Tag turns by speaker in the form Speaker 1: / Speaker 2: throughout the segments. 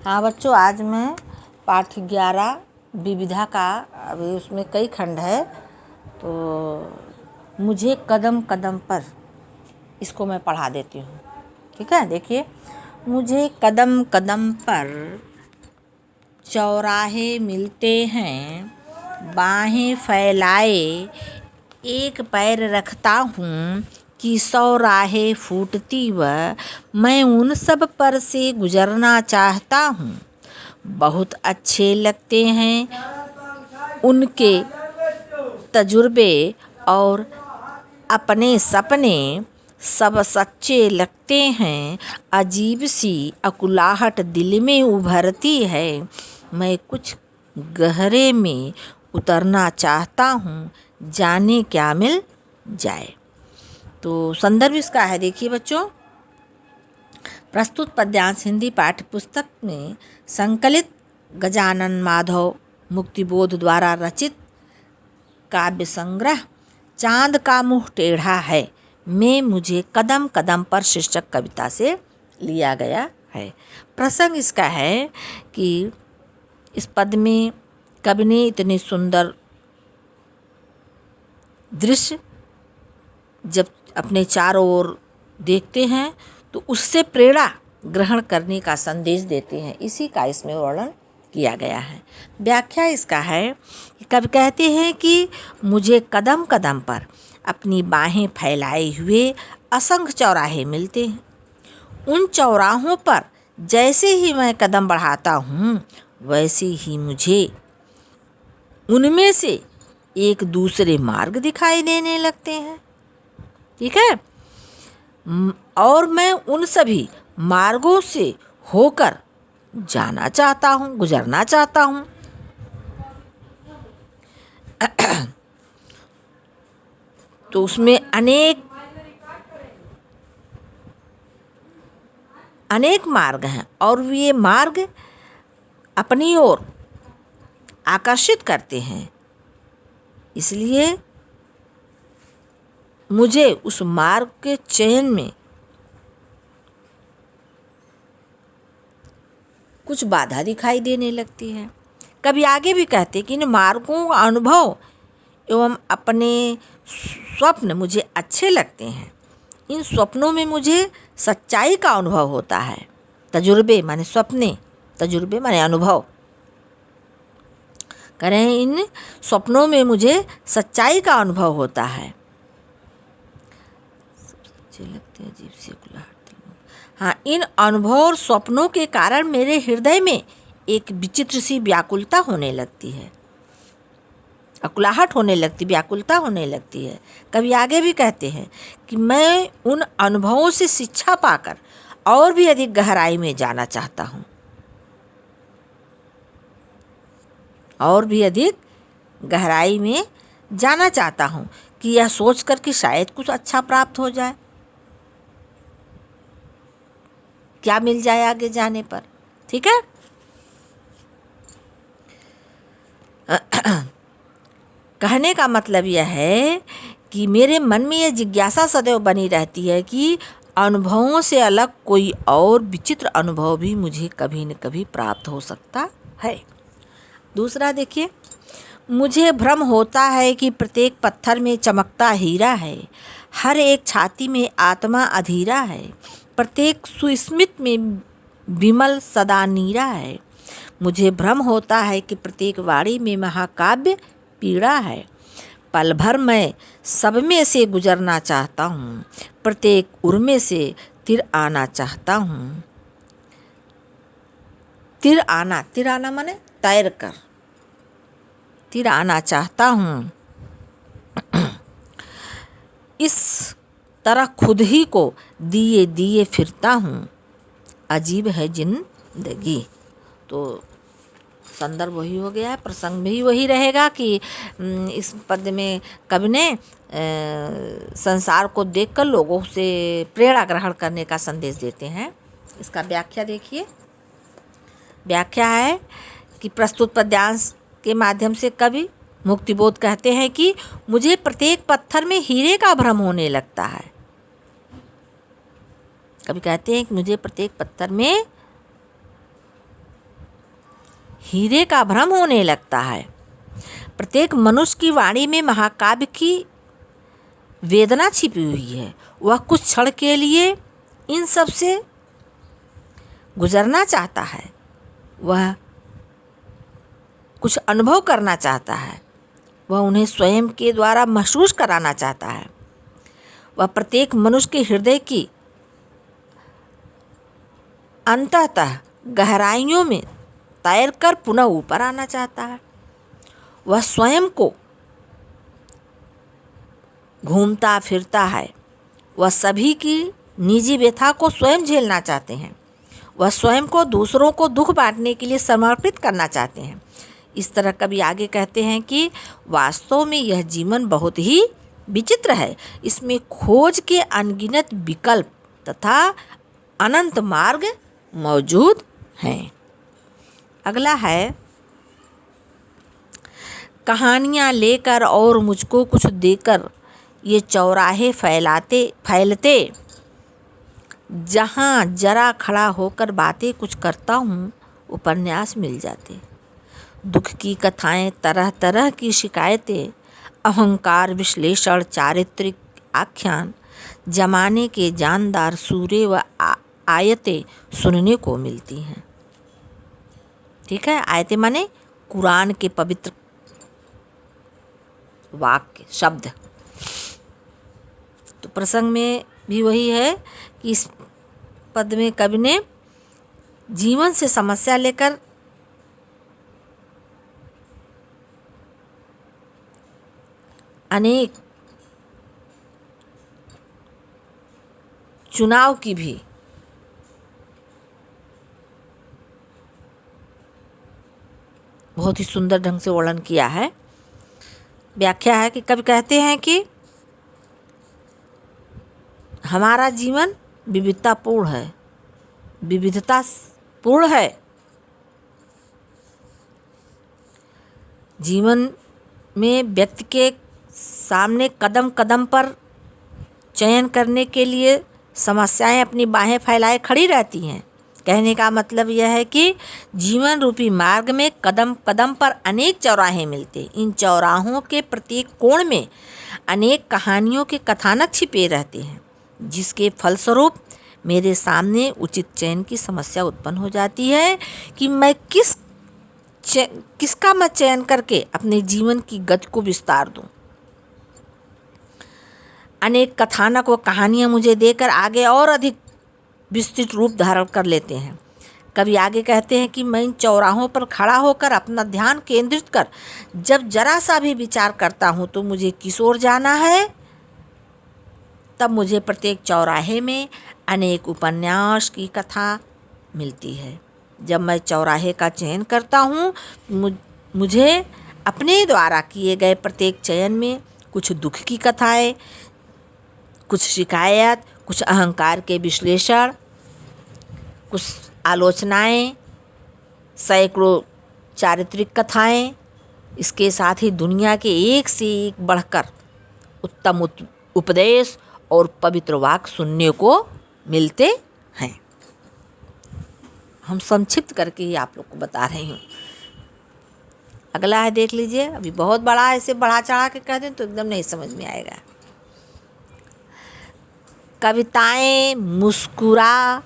Speaker 1: हाँ बच्चों, आज मैं पाठ 11 विविधा का, अभी उसमें कई खंड है, तो मुझे कदम कदम पर इसको मैं पढ़ा देती हूँ। ठीक है, देखिए। मुझे कदम कदम पर चौराहे मिलते हैं, बाहें फैलाए एक पैर रखता हूँ कि 100 राहें फूटती व मैं उन सब पर से गुजरना चाहता हूँ। बहुत अच्छे लगते हैं उनके तजुर्बे और अपने सपने, सब सच्चे लगते हैं। अजीब सी अकुलाहट दिल में उभरती है, मैं कुछ गहरे में उतरना चाहता हूँ, जाने क्या मिल जाए। तो संदर्भ इसका है, देखिए बच्चों। प्रस्तुत पद्यांश हिंदी पाठ्य पुस्तक में संकलित गजानन माधव मुक्तिबोध द्वारा रचित काव्य संग्रह चांद का मुँह टेढ़ा है में मुझे कदम कदम पर शीर्षक कविता से लिया गया है। प्रसंग इसका है कि इस पद में कवि ने इतने सुंदर दृश्य जब अपने चारों ओर देखते हैं तो उससे प्रेरणा ग्रहण करने का संदेश देते हैं, इसी का इसमें वर्णन किया गया है। व्याख्या इसका है कि कवि कहते हैं कि मुझे कदम कदम पर अपनी बाहें फैलाए हुए असंख्य चौराहे मिलते हैं। उन चौराहों पर जैसे ही मैं कदम बढ़ाता हूँ, वैसे ही मुझे उनमें से एक दूसरे मार्ग दिखाई देने लगते हैं। ठीक है, और मैं उन सभी मार्गों से होकर जाना चाहता हूँ, गुजरना चाहता हूँ। तो उसमें अनेक मार्ग हैं और ये मार्ग अपनी ओर आकर्षित करते हैं, इसलिए मुझे उस मार्ग के चयन में कुछ बाधा दिखाई देने लगती है। कभी आगे भी कहते कि इन मार्गों का अनुभव एवं अपने स्वप्न मुझे अच्छे लगते हैं। इन स्वप्नों में मुझे सच्चाई का अनुभव होता है। तजुर्बे माने सपने, तजुर्बे माने अनुभव। करें इन स्वप्नों में मुझे सच्चाई का अनुभव होता है। लगते हैं अजीब सी अकुलाहट। हाँ, इन अनुभव और स्वप्नों के कारण मेरे हृदय में एक विचित्र सी व्याकुलता होने लगती है, अकुलाहट होने लगती, व्याकुलता होने लगती है। कभी आगे भी कहते हैं कि मैं उन अनुभवों से शिक्षा पाकर और भी अधिक गहराई में जाना चाहता हूँ, और भी अधिक गहराई में जाना चाहता हूँ कि यह सोचकर कि शायद कुछ अच्छा प्राप्त हो जाए, क्या मिल जाए आगे जाने पर। ठीक है, कहने का मतलब यह है कि मेरे मन में यह जिज्ञासा सदैव बनी रहती है कि अनुभवों से अलग कोई और विचित्र अनुभव भी मुझे कभी न कभी प्राप्त हो सकता है। दूसरा देखिए, मुझे भ्रम होता है कि प्रत्येक पत्थर में चमकता हीरा है, हर एक छाती में आत्मा अधीरा है, प्रत्येक सुस्मित में विमल सदा नीरा है। मुझे भ्रम होता है कि प्रत्येक वाणी में महाकाव्य पीड़ा है। पल भर मैं सब में से गुजरना चाहता हूँ, प्रत्येक उर में से तिर आना चाहता हूँ। तिर आना माने तैर कर, तिर आना चाहता हूँ। इस तरह खुद ही को दिए दिए फिरता हूँ, अजीब है जिंदगी। तो संदर्भ वही हो गया है, प्रसंग भी वही रहेगा कि इस पद में कवि ने संसार को देखकर लोगों से प्रेरणा ग्रहण करने का संदेश देते हैं। इसका व्याख्या देखिए। व्याख्या है कि प्रस्तुत पद्यांश के माध्यम से कवि मुक्तिबोध कहते हैं कि मुझे प्रत्येक पत्थर में हीरे का भ्रम होने लगता है। कवि कहते हैं कि मुझे प्रत्येक पत्थर में हीरे का भ्रम होने लगता है। प्रत्येक मनुष्य की वाणी में महाकाव्य की वेदना छिपी हुई है। वह कुछ क्षण के लिए इन सब से गुजरना चाहता है, वह कुछ अनुभव करना चाहता है, वह उन्हें स्वयं के द्वारा महसूस कराना चाहता है। वह प्रत्येक मनुष्य के हृदय की अंततः गहराइयों में तैरकर पुनः ऊपर आना चाहता है। वह स्वयं को घूमता फिरता है। वह सभी की निजी व्यथा को स्वयं झेलना चाहते हैं। वह स्वयं को दूसरों को दुख बांटने के लिए समर्पित करना चाहते हैं। इस तरह कभी आगे कहते हैं कि वास्तव में यह जीवन बहुत ही विचित्र है। इसमें खोज के अनगिनत विकल्प तथा अनंत मार्ग मौजूद हैं। अगला है, कहानियाँ लेकर और मुझको कुछ देकर ये चौराहे फैलते, जहाँ जरा खड़ा होकर बातें कुछ करता हूँ, उपन्यास मिल जाते। दुख की कथाएं, तरह तरह की शिकायतें, अहंकार विश्लेषण, चारित्रिक आख्यान, जमाने के जानदार सूरे व आयतें सुनने को मिलती हैं। ठीक है, आयतें माने कुरान के पवित्र वाक्य शब्द। तो प्रसंग में भी वही है कि इस पद में कवि ने जीवन से समस्या लेकर अनेक चुनाव की भी बहुत ही सुंदर ढंग से वर्णन किया है। व्याख्या है कि कवि कहते हैं कि हमारा जीवन विविधतापूर्ण है, विविधतापूर्ण है। जीवन में व्यक्ति के सामने कदम कदम पर चयन करने के लिए समस्याएं अपनी बाहें फैलाए खड़ी रहती हैं। कहने का मतलब यह है कि जीवन रूपी मार्ग में कदम कदम पर अनेक चौराहे मिलते। इन चौराहों के प्रत्येक कोण में अनेक कहानियों के कथानक छिपे रहते हैं, जिसके फलस्वरूप मेरे सामने उचित चयन की समस्या उत्पन्न हो जाती है कि मैं किसका मैं चयन करके अपने जीवन की गति को विस्तार दूं। अनेक कथानक व कहानियाँ मुझे देकर आगे और अधिक विस्तृत रूप धारण कर लेते हैं। कवि आगे कहते हैं कि मैं इन चौराहों पर खड़ा होकर अपना ध्यान केंद्रित कर जब जरा सा भी विचार करता हूँ तो मुझे किस ओर जाना है, तब मुझे प्रत्येक चौराहे में अनेक उपन्यास की कथा मिलती है। जब मैं चौराहे का चयन करता हूँ, मुझे अपने द्वारा किए गए प्रत्येक चयन में कुछ दुख की कथाएं, कुछ शिकायत, कुछ अहंकार के विश्लेषण, कुछ आलोचनाएं, सैकड़ों चारित्रिक कथाएं, इसके साथ ही दुनिया के एक से एक बढ़कर उत्तम उपदेश और पवित्र वाक्य सुनने को मिलते हैं। हम संक्षिप्त करके ही आप लोग को बता रही हूँ। अगला है, देख लीजिए। अभी बहुत बड़ा ऐसे बढ़ा चढ़ा के कह दें तो एकदम नहीं समझ में आएगा। कविताएं मुस्कुरा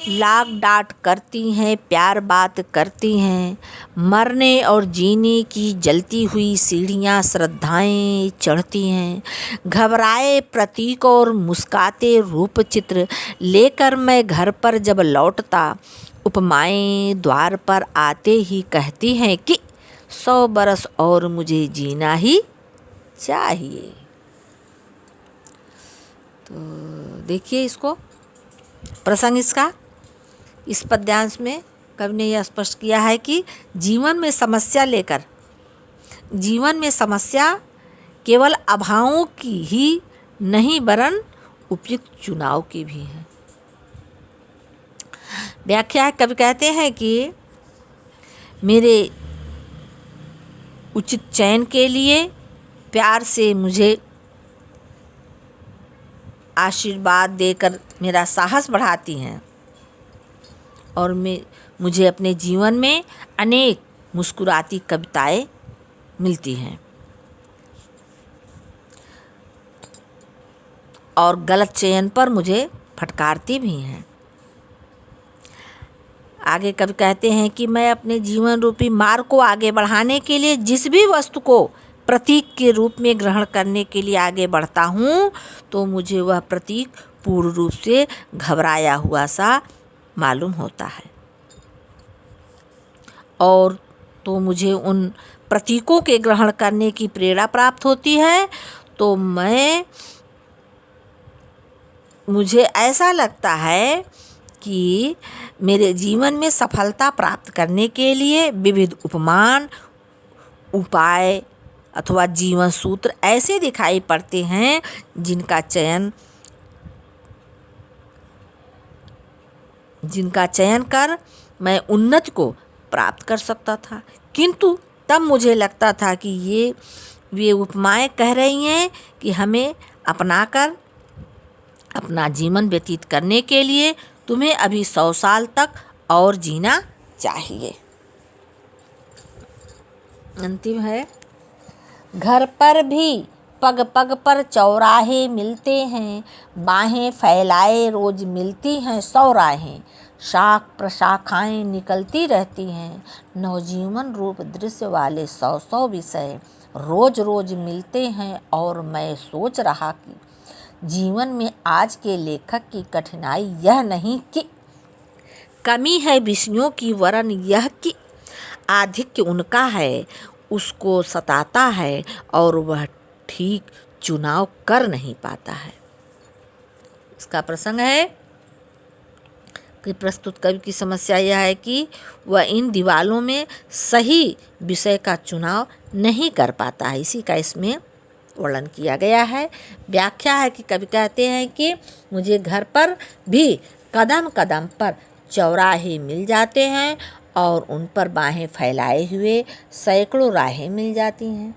Speaker 1: लाग डांट करती हैं, प्यार बात करती हैं, मरने और जीने की जलती हुई सीढ़ियाँ श्रद्धाएं चढ़ती हैं, घबराए प्रतीक और मुस्काते रूप चित्र लेकर मैं घर पर जब लौटता, उपमाएं द्वार पर आते ही कहती हैं कि 100 बरस और मुझे जीना ही चाहिए। तो देखिए इसको, प्रसंग इसका इस पद्यांश में कवि ने यह स्पष्ट किया है कि जीवन में समस्या केवल अभावों की ही नहीं वरन उपयुक्त चुनाव की भी है। व्याख्या है, कवि कहते हैं कि मेरे उचित चयन के लिए प्यार से मुझे आशीर्वाद देकर मेरा साहस बढ़ाती हैं और मुझे अपने जीवन में अनेक मुस्कुराती कविताएं मिलती हैं और गलत चयन पर मुझे फटकारती भी हैं। आगे कवि कहते हैं कि मैं अपने जीवन रूपी मार्ग को आगे बढ़ाने के लिए जिस भी वस्तु को प्रतीक के रूप में ग्रहण करने के लिए आगे बढ़ता हूँ तो मुझे वह प्रतीक पूर्ण रूप से घबराया हुआ सा मालूम होता है, और तो मुझे उन प्रतीकों के ग्रहण करने की प्रेरणा प्राप्त होती है। तो मुझे ऐसा लगता है कि मेरे जीवन में सफलता प्राप्त करने के लिए विविध उपमान, उपाय अथवा जीवन सूत्र ऐसे दिखाई पड़ते हैं जिनका चयन कर मैं उन्नति को प्राप्त कर सकता था। किंतु तब मुझे लगता था कि वे उपमाएं कह रही हैं कि हमें अपनाकर अपना जीवन व्यतीत करने के लिए तुम्हें अभी 100 साल तक और जीना चाहिए। अंतिम है, घर पर भी पग पग पर चौराहे मिलते हैं, बाहें फैलाए रोज मिलती हैं 100 राहें, शाख प्रशाखाएं निकलती रहती हैं, नवजीवन रूप दृश्य वाले 100 विषय रोज रोज मिलते हैं। और मैं सोच रहा कि जीवन में आज के लेखक की कठिनाई यह नहीं कि कमी है विषयों की, वरन यह कि आधिक्य उनका है उसको सताता है और वह ठीक चुनाव कर नहीं पाता है। इसका प्रसंग है कि प्रस्तुत कवि की समस्या यह है कि वह इन दीवालों में सही विषय का चुनाव नहीं कर पाता है। इसी का इसमें वर्णन किया गया है। व्याख्या है कि कवि कहते हैं कि मुझे घर पर भी कदम कदम पर चौराहे मिल जाते हैं और उन पर बाहें फैलाए हुए सैकड़ों राहें मिल जाती हैं।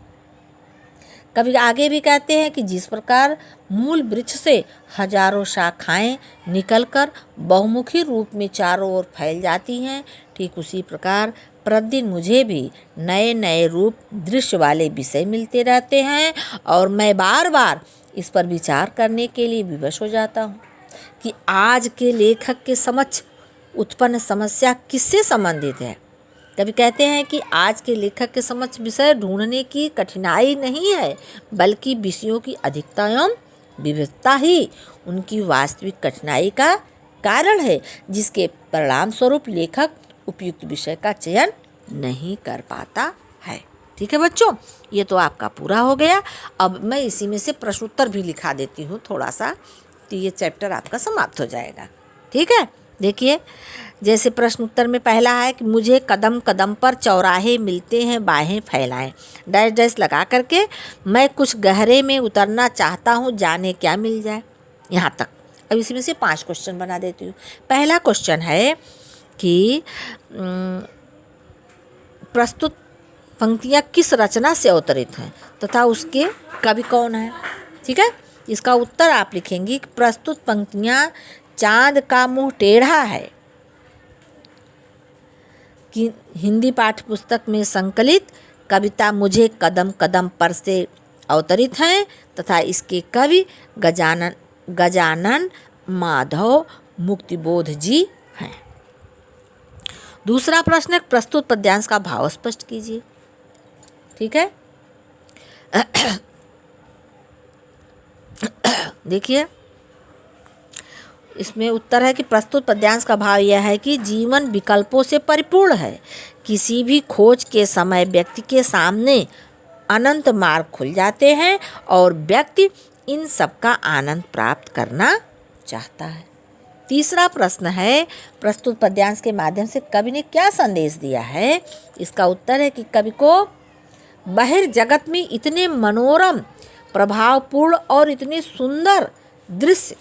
Speaker 1: कवि आगे भी कहते हैं कि जिस प्रकार मूल वृक्ष से हजारों शाखाएं निकलकर बहुमुखी रूप में चारों ओर फैल जाती हैं, ठीक उसी प्रकार प्रतिदिन मुझे भी नए नए रूप दृश्य वाले विषय मिलते रहते हैं और मैं बार बार इस पर विचार करने के लिए विवश हो जाता हूँ कि आज के लेखक के समक्ष उत्पन्न समस्या किससे संबंधित है। कवि कहते हैं कि आज के लेखक के समक्ष विषय ढूंढने की कठिनाई नहीं है, बल्कि विषयों की अधिकता एवं विविधता ही उनकी वास्तविक कठिनाई का कारण है, जिसके परिणाम स्वरूप लेखक उपयुक्त विषय का चयन नहीं कर पाता है। ठीक है बच्चों, ये तो आपका पूरा हो गया। अब मैं इसी में से प्रश्न उत्तर भी लिखा देती हूँ थोड़ा सा, तो ये चैप्टर आपका समाप्त हो जाएगा। ठीक है, देखिए जैसे प्रश्न उत्तर में पहला है कि मुझे कदम कदम पर चौराहे मिलते हैं, बाहें फैलाएं, डैश डैश लगा करके मैं कुछ गहरे में उतरना चाहता हूँ, जाने क्या मिल जाए, यहाँ तक। अब इसी में से 5 क्वेश्चन बना देती हूँ। पहला क्वेश्चन है कि प्रस्तुत पंक्तियाँ किस रचना से अवतरित हैं तथा उसके कवि कौन है। ठीक है, इसका उत्तर आप लिखेंगी कि प्रस्तुत पंक्तियाँ चाँद का मुँह टेढ़ा है कि हिंदी पाठ्य पुस्तक में संकलित कविता मुझे कदम कदम पर से अवतरित हैं तथा इसके कवि गजानन माधव मुक्तिबोध जी हैं। दूसरा प्रश्न, प्रस्तुत पद्यांश का भाव स्पष्ट कीजिए। ठीक है, देखिए इसमें उत्तर है कि प्रस्तुत पद्यांश का भाव यह है कि जीवन विकल्पों से परिपूर्ण है। किसी भी खोज के समय व्यक्ति के सामने अनंत मार्ग खुल जाते हैं और व्यक्ति इन सब का आनंद प्राप्त करना चाहता है। तीसरा प्रश्न है, प्रस्तुत पद्यांश के माध्यम से कवि ने क्या संदेश दिया है। इसका उत्तर है कि कवि को बहिर्जगत में इतने मनोरम, प्रभावपूर्ण और इतने सुंदर दृश्य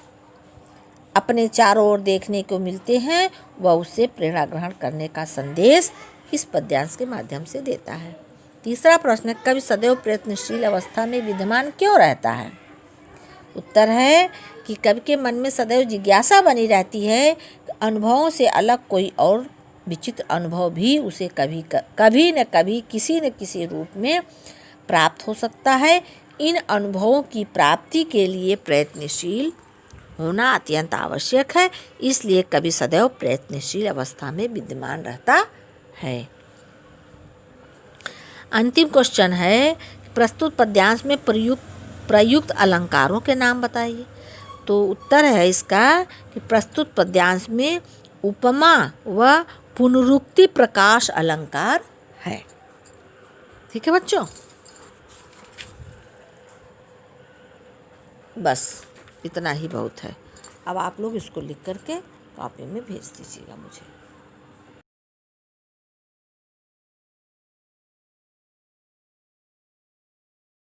Speaker 1: अपने चारों ओर देखने को मिलते हैं, वह उससे प्रेरणा ग्रहण करने का संदेश इस पद्यांश के माध्यम से देता है। तीसरा प्रश्न, कवि सदैव प्रयत्नशील अवस्था में विद्यमान क्यों रहता है। उत्तर है कि कवि के मन में सदैव जिज्ञासा बनी रहती है कि अनुभवों से अलग कोई और विचित्र अनुभव भी उसे कभी न कभी किसी न किसी रूप में प्राप्त हो सकता है। इन अनुभवों की प्राप्ति के लिए प्रयत्नशील होना अत्यंत आवश्यक है, इसलिए कवि सदैव प्रयत्नशील अवस्था में विद्यमान रहता है। अंतिम क्वेश्चन है, प्रस्तुत पद्यांश में प्रयुक्त अलंकारों के नाम बताइए। तो उत्तर है इसका कि प्रस्तुत पद्यांश में उपमा व पुनरुक्ति प्रकाश अलंकार है। ठीक है बच्चों, बस इतना ही बहुत है। अब आप लोग इसको लिख करके कॉपी में भेज दीजिएगा मुझे।